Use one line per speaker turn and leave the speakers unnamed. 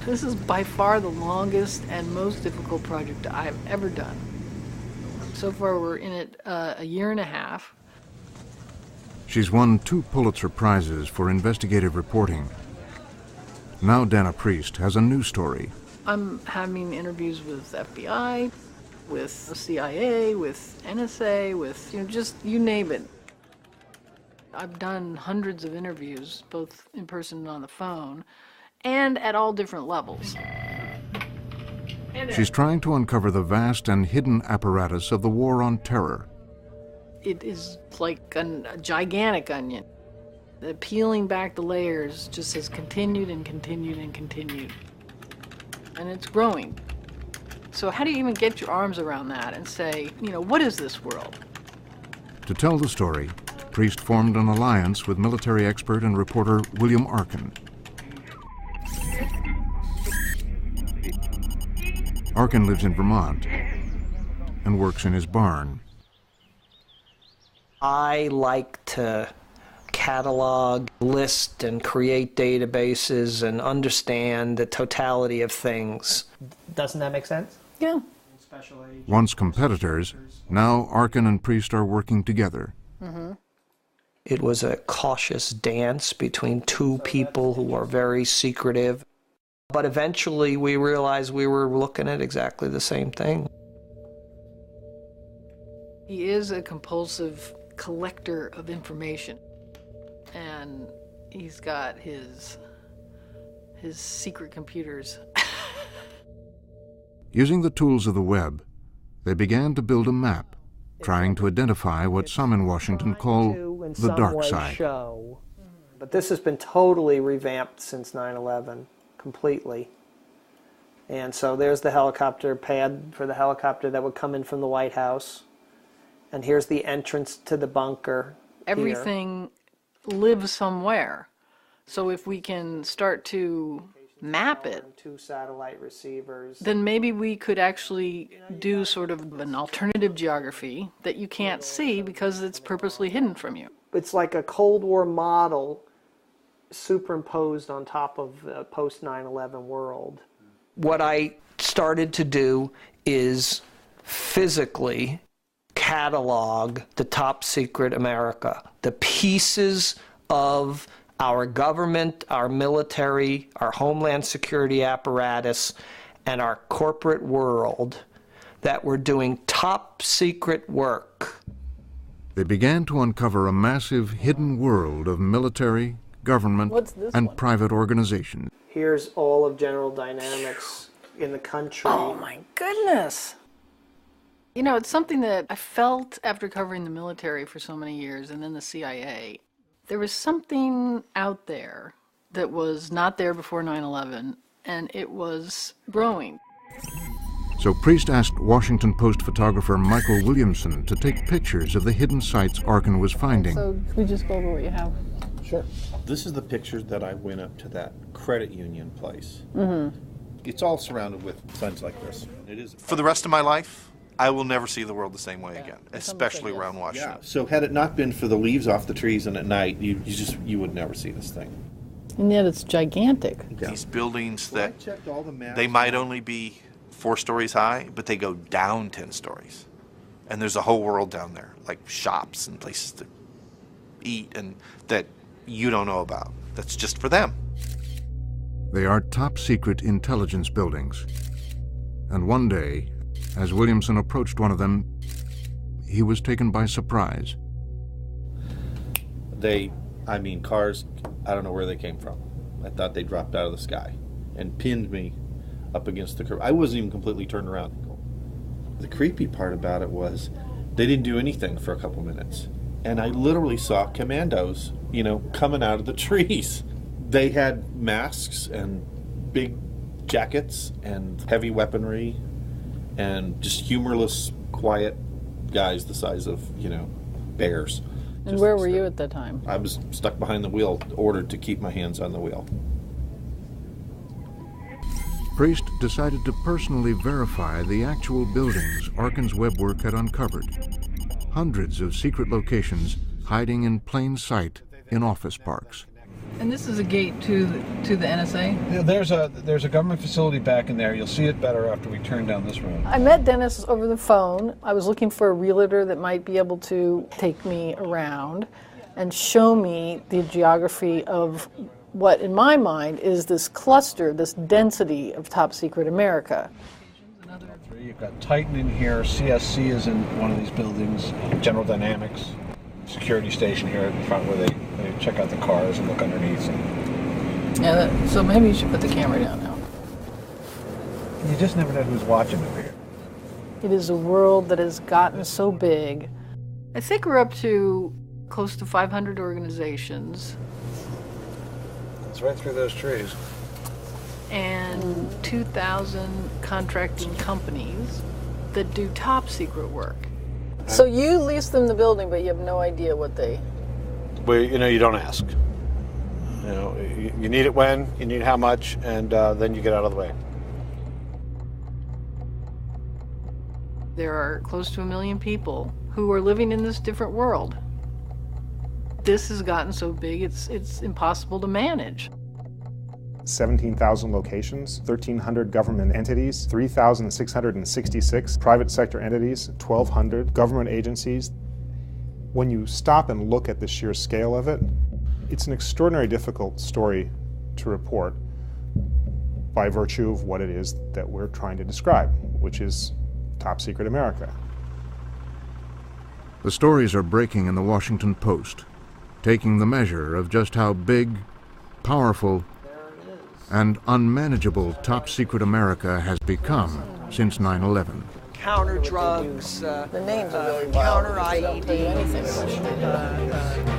This is by far the longest and most difficult project I've ever done. So far, we're in it a year and a half.
She's won 2 Pulitzer Prizes for investigative reporting. Now Dana Priest has a new story.
I'm having interviews with FBI, with the CIA, with NSA, with, just you name it. I've done hundreds of interviews, both in person and on the phone, and at all different levels.
She's trying to uncover the vast and hidden apparatus of the war on terror.
It is like a gigantic onion. The peeling back the layers just has continued and continued and continued. And it's growing. So how do you even get your arms around that and say, what is this world?
To tell the story, Priest formed an alliance with military expert and reporter William Arkin. Arkin lives in Vermont and works in his barn.
I like to catalog, list, and create databases and understand the totality of things. Doesn't that make sense?
Yeah.
Once competitors, now Arkin and Priest are working together.
Mm-hmm.
It was a cautious dance between 2 people who are very secretive. But eventually we realized we were looking at exactly the same thing.
He is a compulsive collector of information. And he's got his secret computers.
Using the tools of the web, they began to build a map, trying to identify what some in Washington call the dark side.
But this has been totally revamped since 9/11, completely. And so there's the helicopter pad for the helicopter that would come in from the White House. And here's the entrance to the bunker.
Everything lives somewhere. So if we can start to map it,
2 satellite receivers,
then maybe we could actually do sort of an alternative geography that you can't see because it's purposely hidden from you.
It's like a Cold War model superimposed on top of the post 9/11 world. What I started to do is physically catalog the top secret America, the pieces of our government, our military, our homeland security apparatus, and our corporate world that were doing top secret work.
They began to uncover a massive hidden world of military, government, and private organizations.
Here's all of General Dynamics in the country.
Oh my goodness! It's something that I felt after covering the military for so many years and then the CIA. There was something out there that was not there before 9/11, and it was growing.
So Priest asked Washington Post photographer Michael Williamson to take pictures of the hidden sites Arkin was finding.
So can we just go over what you have?
Sure. This is the pictures that I went up to that credit union place.
Mm-hmm.
It's all surrounded with signs like this. It is.
For the rest of my life, I will never see the world the same way again, especially around Washington.
Yeah. So had it not been for the leaves off the trees and at night, you would never see this thing.
And yet it's gigantic.
Yeah. These buildings that
all the
they might only be 4 stories high, but they go down 10 stories. And there's a whole world down there, like shops and places to eat and that you don't know about. That's just for them.
They are top secret intelligence buildings. And one day, as Williamson approached one of them, he was taken by surprise.
Cars, I don't know where they came from. I thought they dropped out of the sky and pinned me up against the curb. I wasn't even completely turned around. The creepy part about it was they didn't do anything for a couple minutes. And I literally saw commandos, coming out of the trees. They had masks and big jackets and heavy weaponry and just humorless, quiet guys the size of, bears.
And where were you at that time?
I was stuck behind the wheel, ordered to keep my hands on the wheel.
Priest decided to personally verify the actual buildings Arkin's web work had uncovered. Hundreds of secret locations hiding in plain sight in office parks.
And this is a gate to the NSA?
Yeah, there's a government facility back in there. You'll see it better after we turn down this road.
I met Dennis over the phone. I was looking for a realtor that might be able to take me around and show me the geography of what, in my mind, is this cluster, this density of top secret America.
You've got Titan in here, CSC is in one of these buildings, General Dynamics, security station here at the front where they check out the cars and look underneath.
Yeah, so maybe you should put the camera down now.
You just never know who's watching over here.
It is a world that has gotten so big. I think we're up to close to 500 organizations.
It's right through those trees.
And 2,000 contracting companies that do top secret work. So you lease them the building, but you have no idea what they...
Well, you don't ask. You need it when, you need how much, and then you get out of the way.
There are close to 1 million people who are living in this different world. This has gotten so big, it's impossible to manage.
17,000 locations, 1,300 government entities, 3,666 private sector entities, 1,200 government agencies. When you stop and look at the sheer scale of it, it's an extraordinarily difficult story to report by virtue of what it is that we're trying to describe, which is top secret America.
The stories are breaking in the Washington Post, taking the measure of just how big, powerful, and unmanageable top secret America has become since 9/11.
Counter drugs,
The names are really
counter
wild. They don't tell you anything.
IEDs,